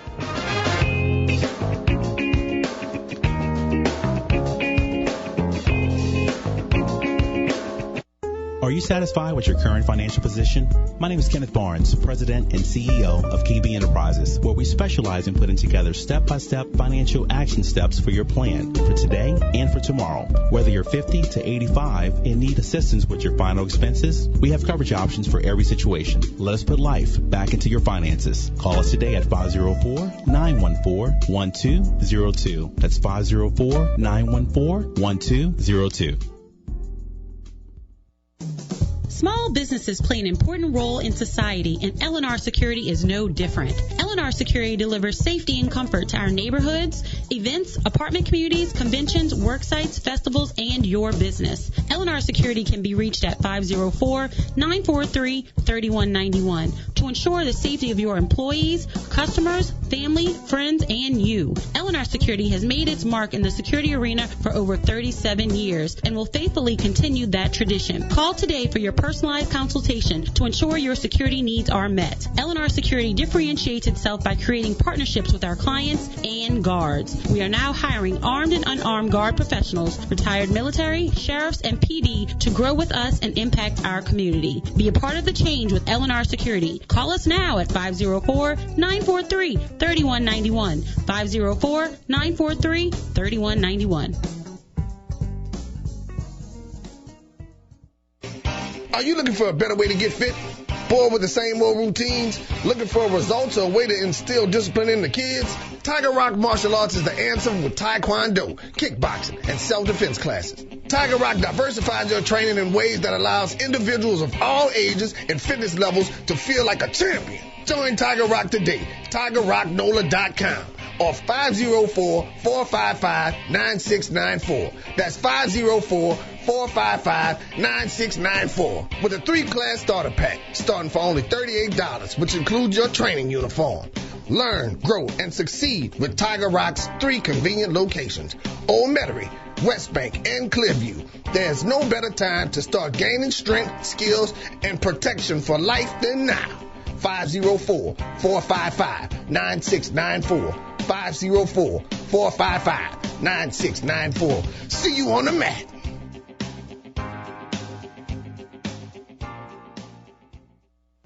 Are you satisfied with your current financial position? My name is Kenneth Barnes, President and CEO of KB Enterprises, where we specialize in putting together step-by-step financial action steps for your plan for today and for tomorrow. Whether you're 50 to 85 and need assistance with your final expenses, we have coverage options for every situation. Let us put life back into your finances. Call us today at 504-914-1202. That's 504-914-1202. Small businesses play an important role in society, and L&R Security is no different. L&R Security delivers safety and comfort to our neighborhoods, events, apartment communities, conventions, work sites, festivals, and your business. L&R Security can be reached at 504-943-3191 to ensure the safety of your employees, customers, family, friends, and you. L&R Security has made its mark in the security arena for over 37 years and will faithfully continue that tradition. Call today for your personalized consultation to ensure your security needs are met. L&R Security differentiates itself by creating partnerships with our clients and guards. We are now hiring armed and unarmed guard professionals, retired military, sheriffs, and PD to grow with us and impact our community. Be a part of the change with L&R Security. Call us now at 504-943-3191. 504-943-3191. Are you looking for a better way to get fit? Bored with the same old routines? Looking for results or a way to instill discipline in the kids? Tiger Rock Martial Arts is the answer with Taekwondo, kickboxing, and self-defense classes. Tiger Rock diversifies your training in ways that allows individuals of all ages and fitness levels to feel like a champion. Join Tiger Rock today. TigerRockNola.com or 504-455-9694. That's 504-455-9694 with a 3-class starter pack starting for only $38, which includes your training uniform. Learn, grow, and succeed with Tiger Rock's 3 convenient locations: Old Metairie, West Bank, and Clearview. There's no better time to start gaining strength, skills, and protection for life than now. 504-455-9694. 504-455-9694. See you on the mat.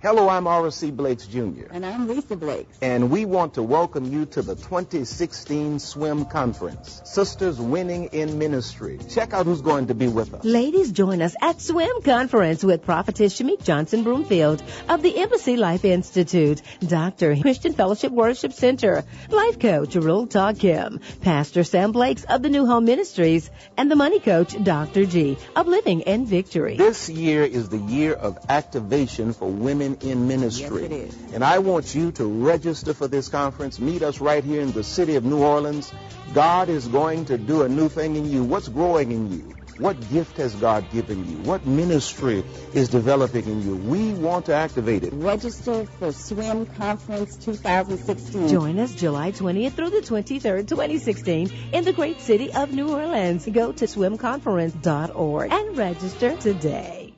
Hello, I'm Horace C. Blakes Jr. And I'm Lisa Blakes. And we want to welcome you to the 2016 Swim Conference, Sisters Winning in Ministry. Check out who's going to be with us. Ladies, join us at Swim Conference with Prophetess Shamik Johnson Broomfield of the Embassy Life Institute, Dr. Christian Fellowship Worship Center, Life Coach Rule Talk Kim, Pastor Sam Blakes of the New Home Ministries, and the Money Coach Dr. G of Living and Victory. This year is the year of activation for women in ministry. Yes, it is. And I want you to register for this conference. Meet us right here in the city of New Orleans. God is going to do a new thing in you. What's growing in you? What gift has God given you? What ministry is developing in you? We want to activate it. Register for Swim Conference 2016. Join us July 20th through the 23rd, 2016 in the great city of New Orleans. Go to swimconference.org and register today.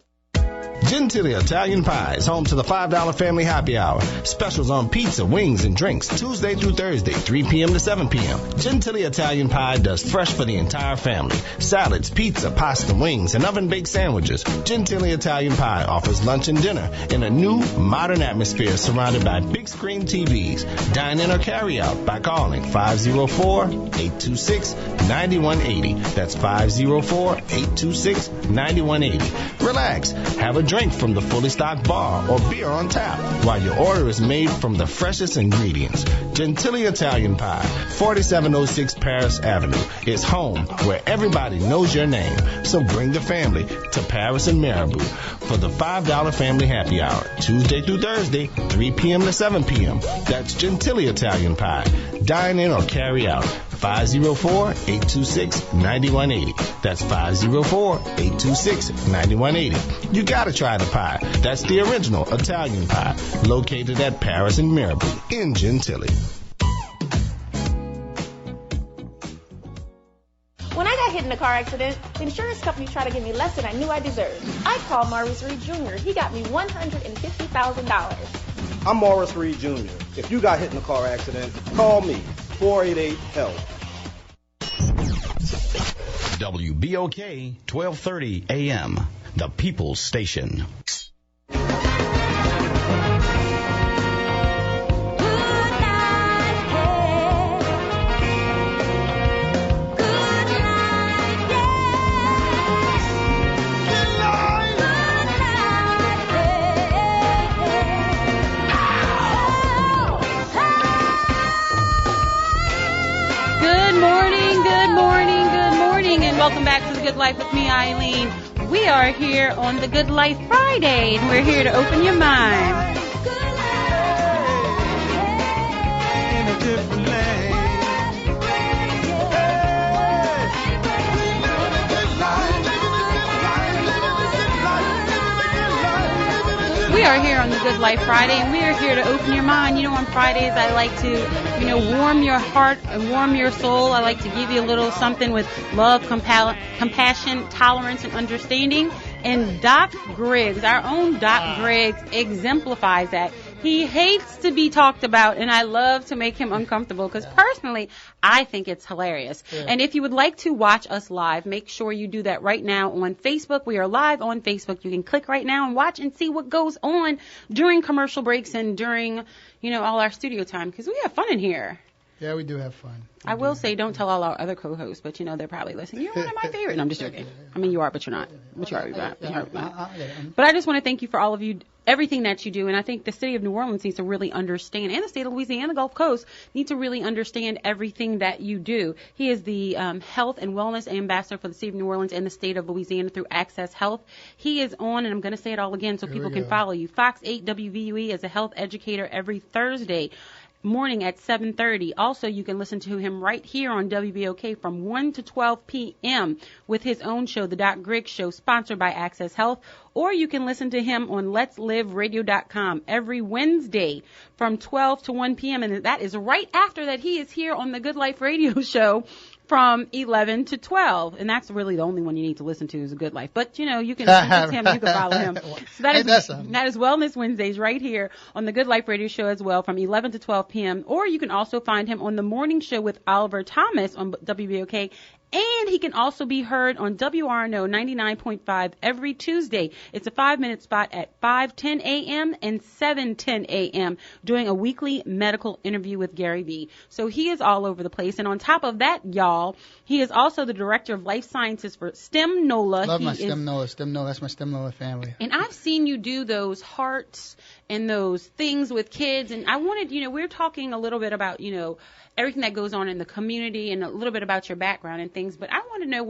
Gentili Italian Pie is home to the $5 Family Happy Hour. Specials on pizza, wings, and drinks Tuesday through Thursday, 3 p.m. to 7 p.m. Gentili Italian Pie does fresh for the entire family. Salads, pizza, pasta, wings, and oven-baked sandwiches. Gentili Italian Pie offers lunch and dinner in a new, modern atmosphere surrounded by big screen TVs. Dine in or carry out by calling 504-826-9180. That's 504-826-9180. Relax. Have a drink from the fully stocked bar or beer on tap while your order is made from the freshest ingredients. Gentili Italian Pie, 4706 Paris Avenue, is home where everybody knows your name. So bring the family to Paris and Marabou for the $5 Family Happy Hour, Tuesday through Thursday, 3 p.m. to 7 p.m. That's Gentili Italian Pie. Dine in or carry out. 504-826-9180. That's 504-826-9180. You gotta try the pie. That's the original Italian pie, located at Paris and Marabou in Gentili. When I got hit in a car accident, the insurance company tried to give me less than I knew I deserved. I called Maurice Reed Jr. He got me $150,000. I'm Morris Reed Jr. If you got hit in a car accident, call me, 488-HELP. WBOK 1230 AM, the People's Station. Welcome back to The Good Life with me, Eileen. We are here on The Good Life Friday, and we're here to open your mind. In a different lane. We are here on The Good Life Friday, and we are here to open your mind. You know, on Fridays, I like to, warm your heart and warm your soul. I like to give you a little something with love, compassion, tolerance, and understanding. And Doc Griggs, our own Doc Griggs, exemplifies that. He hates to be talked about, and I love to make him uncomfortable because personally, I think it's hilarious. Yeah. And if you would like to watch us live, make sure you do that right now on Facebook. We are live on Facebook. You can click right now and watch and see what goes on during commercial breaks and during, all our studio time because we have fun in here. Yeah, we do have fun. I will say, don't tell all our other co-hosts, but they're probably listening. You're one of my favorite. No, I'm just joking. I mean, you are, but you're not. But you are. But I just want to thank you for all of you, everything that you do. And I think the city of New Orleans needs to really understand, and the state of Louisiana, the Gulf Coast, need to really understand everything that you do. He is the health and wellness ambassador for the city of New Orleans and the state of Louisiana through Access Health. He is on, and I'm going to say it all again so people can follow you, Fox 8 WVUE as a health educator every Thursday morning at 7:30. Also, you can listen to him right here on WBOK from 1 to 12 p.m. with his own show, The Doc Griggs Show, sponsored by Access Health. Or you can listen to him on Let'sLiveRadio.com every Wednesday from 12 to 1 p.m. And that is right after that he is here on the Good Life Radio Show from 11 to 12. And that's really the only one you need to listen to is A Good Life. But, you can listen to him and you can follow him. So that is Wellness Wednesdays right here on the Good Life Radio Show as well from 11 to 12 p.m. Or you can also find him on the morning show with Oliver Thomas on WBOK. And he can also be heard on WRNO 99.5 every Tuesday. It's a 5-minute spot at 5:10 a.m. and 7:10 a.m. doing a weekly medical interview with Gary V. So he is all over the place. And on top of that, y'all, he is also the director of life sciences for STEM NOLA. Love my STEM NOLA. STEM NOLA. That's my STEM NOLA family. And I've seen you do those hearts and those things with kids. And I wanted, we're talking a little bit about, everything that goes on in the community and a little bit about your background and things, but I want to know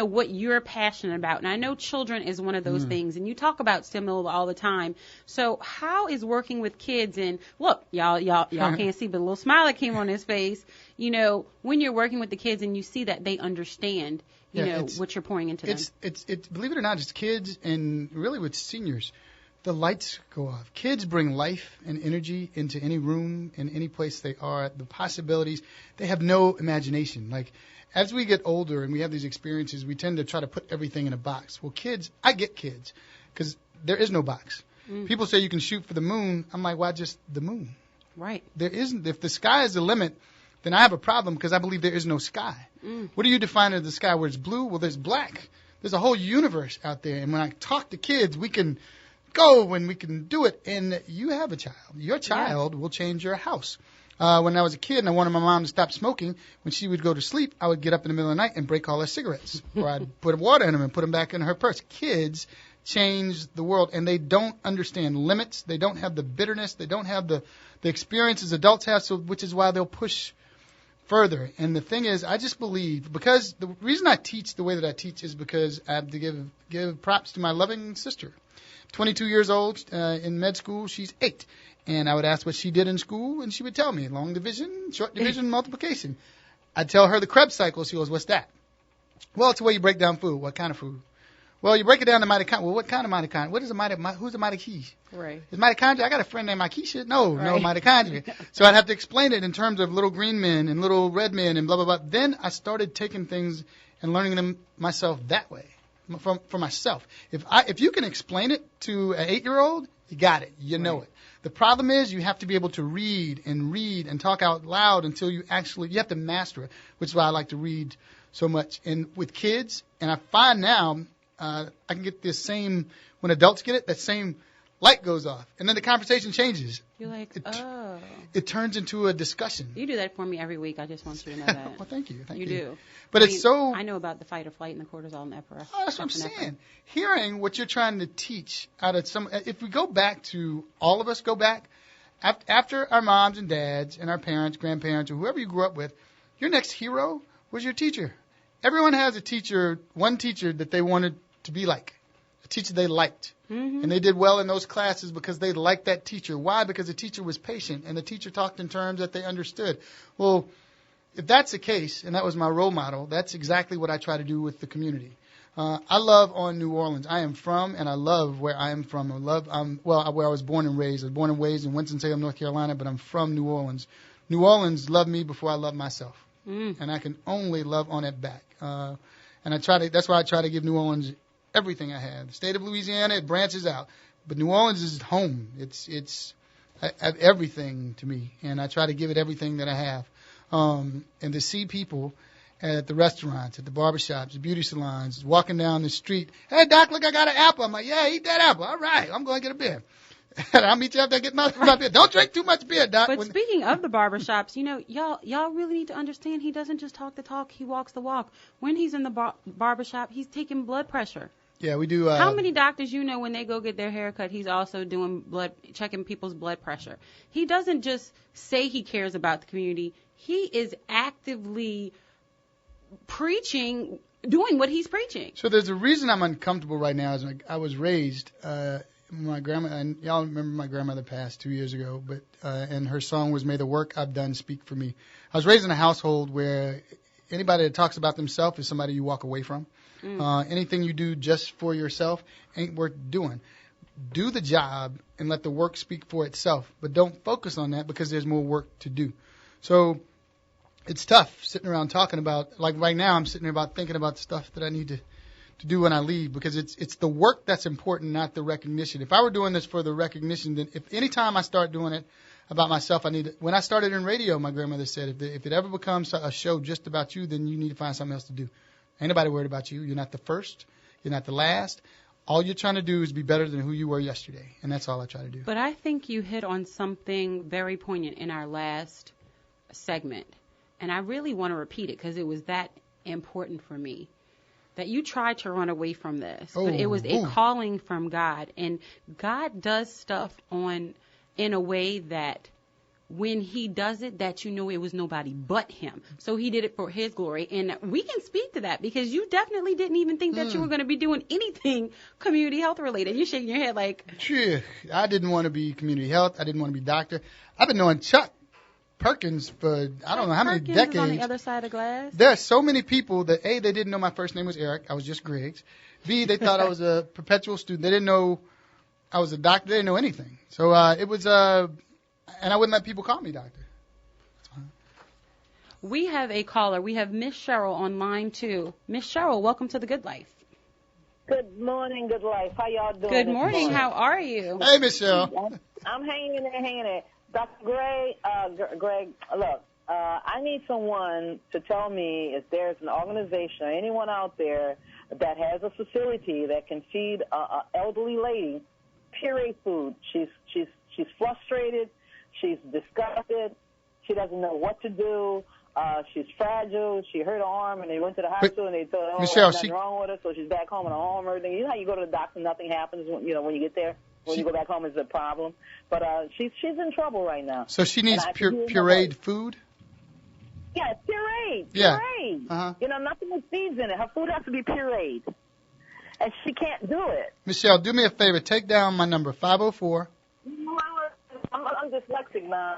what you're passionate about. And I know children is one of those things, and you talk about STEM all the time. So how is working with kids, and look, y'all can't see, but a little smile that came on his face, when you're working with the kids and you see that they understand, what you're pouring into them. It's believe it or not, it's kids and really with seniors. The lights go off. Kids bring life and energy into any room, in any place they are. The possibilities, they have no imagination. Like, as we get older and we have these experiences, we tend to try to put everything in a box. Well, kids, I get kids. because there is no box. People say you can shoot for the moon. I'm like, why just the moon? Right. There isn't. If the sky is the limit, then I have a problem because I believe there is no sky. What do you define as the sky where it's blue? Well, there's black. There's a whole universe out there. And when I talk to kids, we can go and we can do it. And you have a child. Your child will change your house. When I was a kid and I wanted my mom to stop smoking, when she would go to sleep, I would get up in the middle of the night and break all her cigarettes. Or I'd put water in them and put them back in her purse. Kids change the world, and they don't understand limits. They don't have the bitterness. They don't have the experiences adults have, so which is why they'll push further. And the thing is, I just believe, because the reason I teach the way that I teach is because I have to give props to my loving sister. 22 years old, in med school, she's 8. And I would ask what she did in school, and she would tell me, long division, short division, multiplication. I'd tell her the Krebs cycle. She goes, what's that? Well, it's the way you break down food. What kind of food? Well, you break it down to mitochondria. Well, what kind of mitochondria? What is a who's a mitochondria? Right. Is mitochondria? I got a friend named Mikesha. No Right. mitochondria. So I'd have to explain it in terms of little green men and little red men and blah, blah, blah. Then I started taking things and learning them myself that way, for myself. If you can explain it to an 8-year-old, you got it. You know it. The problem is you have to be able to read and talk out loud until you have to master it, which is why I like to read so much. And with kids, and I find now I can get this same, when adults get it, that same light goes off. And then the conversation changes. You're like, It turns into a discussion. You do that for me every week. I just want you to know that. Well, thank you. You do. But I know about the fight or flight and the cortisol and epinephrine. Oh, that's what I'm saying. Hearing what you're trying to teach out of if we go back to, all of us go back, after our moms and dads and our parents, grandparents, or whoever you grew up with, your next hero was your teacher. Everyone has a teacher, one teacher that they wanted to be like, a teacher they liked. Mm-hmm. And they did well in those classes because they liked that teacher. Why? Because the teacher was patient and the teacher talked in terms that they understood. Well, if that's the case, and that was my role model, that's exactly what I try to do with the community. I love on New Orleans. I am from, and I love where I am from. Where I was born and raised. I was born and raised in Winston-Salem, North Carolina, but I'm from New Orleans. New Orleans loved me before I loved myself. And I can only love on it back. And that's why I try to give New Orleans everything I have. The state of Louisiana, it branches out. But New Orleans is home. It's everything to me. And I try to give it everything that I have. And to see people at the restaurants, at the barbershops, the beauty salons, walking down the street. Hey, Doc, look, I got an apple. I'm like, yeah, eat that apple. All right, I'm going to get a beer. I'll meet you after I get my beer. Don't drink too much beer, Doc. But speaking of the barbershops, y'all really need to understand he doesn't just talk the talk, he walks the walk. When he's in the barbershop, he's taking blood pressure. Yeah, we do. How many doctors when they go get their hair cut, he's also doing checking people's blood pressure. He doesn't just say he cares about the community. He is actively preaching, doing what he's preaching. So there's a reason I'm uncomfortable right now. Is I was raised, my grandma, and y'all remember my grandmother passed 2 years ago, but and her song was "May the work I've done speak for me." I was raised in a household where anybody that talks about themselves is somebody you walk away from. Anything you do just for yourself ain't worth doing. Do the job and let the work speak for itself, but don't focus on that because there's more work to do. So it's tough sitting around talking about, like right now I'm sitting here thinking about stuff that I need to do when I leave, because it's the work that's important, not the recognition. If I were doing this for the recognition, then if any time I start doing it about myself, when I started in radio, my grandmother said, if it ever becomes a show just about you, then you need to find something else to do. Ain't nobody worried about you. You're not the first. You're not the last. All you're trying to do is be better than who you were yesterday, and that's all I try to do. But I think you hit on something very poignant in our last segment, and I really want to repeat it because it was that important for me, that you tried to run away from this, but it was a calling from God, and God does stuff in a way that when he does it, that it was nobody but him. So he did it for his glory. And we can speak to that because you definitely didn't even think that you were going to be doing anything community health related. You're shaking your head like... Sure. I didn't want to be community health. I didn't want to be doctor. I've been knowing Chuck Perkins for I don't know how many decades. Is on the other side of glass. There are so many people that, A, they didn't know my first name was Eric. I was just Griggs. B, they thought I was a perpetual student. They didn't know I was a doctor. They didn't know anything. So it was... And I wouldn't let people call me doctor. That's fine. We have a caller. We have Miss Cheryl on line 2. Miss Cheryl, welcome to The Good Life. Good morning, good life. How y'all doing? Good morning. How are you? Hey, Michelle. I'm hanging in there. Dr. Greg, look, I need someone to tell me if there's an organization or anyone out there that has a facility that can feed an elderly lady pureed food. She's frustrated. She's disgusted. She doesn't know what to do. She's fragile. She hurt her arm, and they went to the hospital, and they told her, Michelle, nothing wrong with her, so she's back home in her home. Everything. You know how you go to the doctor, nothing happens. When you get there, when you go back home, it's a problem. But she's in trouble right now. So she needs pureed food. Yeah, pureed. Yeah. Pureed. Uh-huh. Nothing with seeds in it. Her food has to be pureed, and she can't do it. Michelle, do me a favor. Take down my number, 504. I'm dyslexic, man.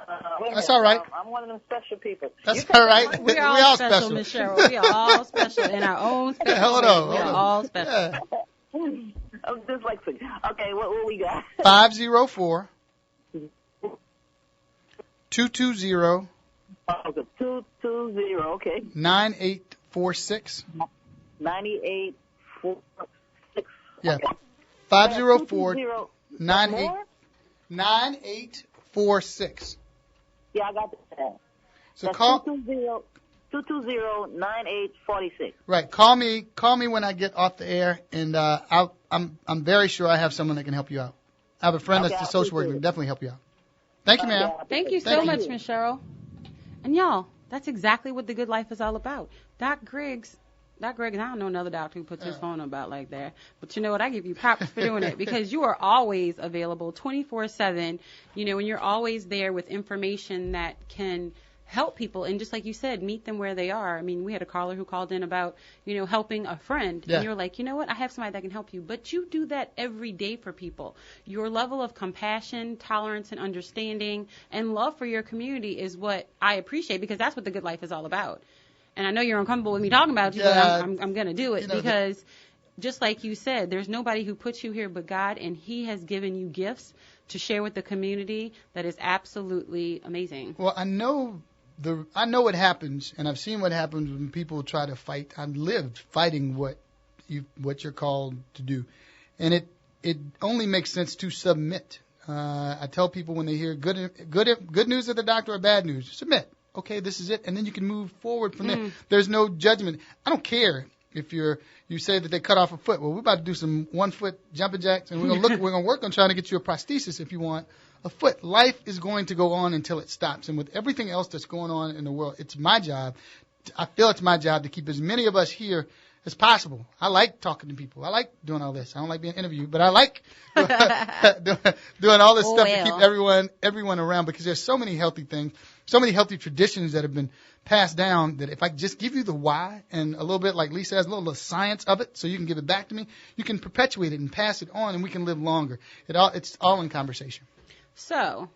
That's all right. I'm one of them special people. That's all right. We are all special, Miss Cheryl. We are all special in our own special Hold way. on. We are all special. Yeah. I'm dyslexic. Okay, what we got? 504 220 220, okay. 9846. 9846. Yeah. Okay. 504 98. 9846. Yeah, I got that. So that's call 220-9846. Right. Call me when I get off the air, and I'm very sure I have someone that can help you out. I have a friend that's a social worker that can definitely help you out. Thank you, ma'am. Thank you so much, Miss Cheryl. And y'all, that's exactly what the good life is all about. Doc Griggs, I don't know another doctor who puts his phone about like that. But you know what? I give you props for doing it because you are always available 24/7, and you're always there with information that can help people. And just like you said, meet them where they are. I mean, we had a caller who called in about, helping a friend. Yeah. And you're like, you know what? I have somebody that can help you. But you do that every day for people. Your level of compassion, tolerance, and understanding and love for your community is what I appreciate because that's what the good life is all about. And I know you're uncomfortable with me talking about you, but I'm going to do it because just like you said, there's nobody who puts you here but God, and He has given you gifts to share with the community that is absolutely amazing. Well, I know what happens, and I've seen what happens when people try to fight. I've lived fighting what you're called to do, and it only makes sense to submit. I tell people when they hear good news of the doctor or bad news, submit. Okay, this is it, and then you can move forward from there. There's no judgment. I don't care if you say that they cut off a foot. Well, we're about to do some 1-foot jumping jacks, and we're gonna work on trying to get you a prosthesis if you want a foot. Life is going to go on until it stops, and with everything else that's going on in the world, it's my job. I feel it's my job to keep as many of us here as possible. I like talking to people. I like doing all this. I don't like being interviewed, but I like doing all this stuff to keep everyone around because there's so many healthy things, so many healthy traditions that have been passed down that if I just give you the why and a little bit, like Lisa has, a little science of it so you can give it back to me, you can perpetuate it and pass it on and we can live longer. It's all in conversation. So,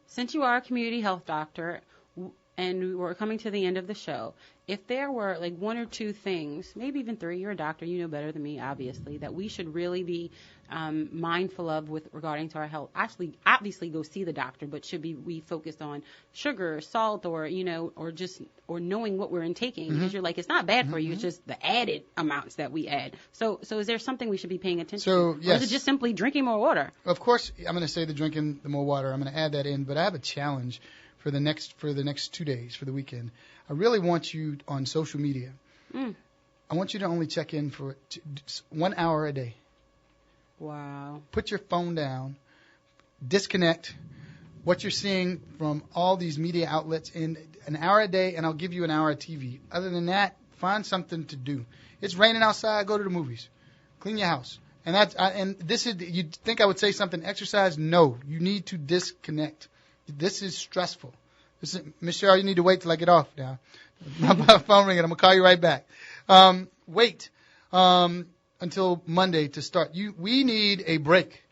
since you are a community health doctor and we're coming to the end of the show, if there were like one or two things, maybe even three, you're a doctor, you know better than me, obviously, that we should really be mindful of with regarding to our health. Actually, obviously go see the doctor, but should we focused on sugar, salt, or knowing what we're intaking? Because you're like, it's not bad for you, it's just the added amounts that we add. So is there something we should be paying attention to? Yes. Or is it just simply drinking more water? Of course, I'm going to say drinking the more water. I'm going to add that in, but I have a challenge for the next 2 days, for the weekend. I really want you on social media. I want you to only check in for 1 hour a day. Wow. Put your phone down, disconnect what you're seeing from all these media outlets in an hour a day, and I'll give you an hour of TV. Other than that, find something to do. It's raining outside, go to the movies. Clean your house. And this is, you'd think I would say something, exercise? No, you need to disconnect. This is stressful. Miss Cheryl, you need to wait till I get off now. My phone ringing. I'm going to call you right back. Wait until Monday to start. We need a break.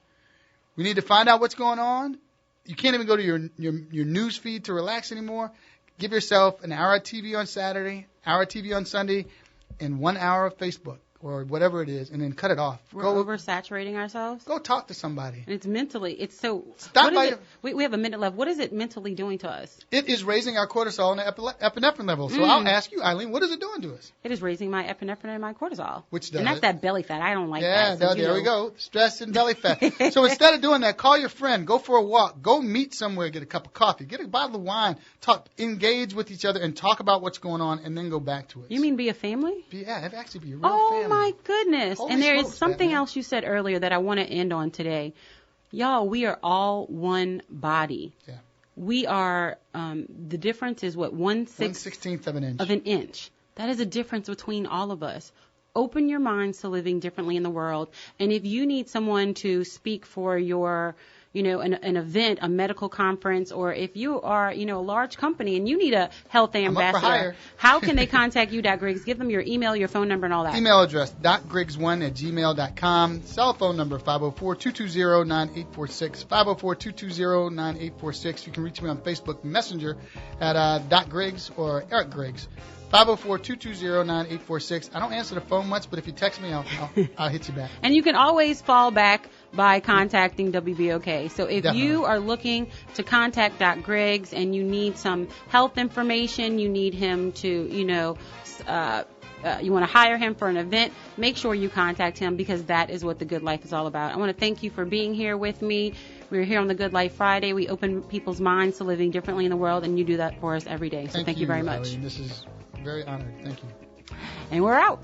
We need to find out what's going on. You can't even go to your news feed to relax anymore. Give yourself an hour of TV on Saturday, hour of TV on Sunday, and 1 hour of Facebook. or whatever it is, and then cut it off. We're oversaturating ourselves. Go talk to somebody. And it's mentally, it's so. Stop by. We have a minute left. What is it mentally doing to us? It is raising our cortisol and epinephrine level. So I'll ask you, Eileen, what is it doing to us? It is raising my epinephrine and my cortisol. Which does. And that's that belly fat. I don't like that. Yeah, there we go. Stress and belly fat. So instead of doing that, call your friend. Go for a walk. Go meet somewhere. Get a cup of coffee. Get a bottle of wine. Talk. Engage with each other and talk about what's going on, and then go back to it. You mean be a family? Yeah, actually be a real family. Oh my goodness! Holy and there smokes, is something Batman. else you said earlier that I want to end on today. Y'all, we are all one body. Yeah. We are. The difference is what 1/16 of an inch. Of an inch. That is a difference between all of us. Open your minds to living differently in the world. And if you need someone to speak for your, an event, a medical conference, or if you are, a large company and you need a health ambassador, how can they contact you, Griggs? Give them your email, your phone number, and all that. Email address, .griggs1@gmail.com. Cell phone number, 504-220-9846. 504-220-9846. You can reach me on Facebook Messenger at .griggs or Eric Griggs. 504-220-9846. I don't answer the phone much, but if you text me, I'll hit you back. And you can always fall back by contacting WBOK. So if Definitely. you are looking to contact Griggs and you need some health information, you need him to, you want to hire him for an event, make sure you contact him because that is what The Good Life is all about. I want to thank you for being here with me. We're here on The Good Life Friday. We open people's minds to living differently in the world, and you do that for us every day. So thank you very much. Eileen. This is very honored. Thank you. And we're out.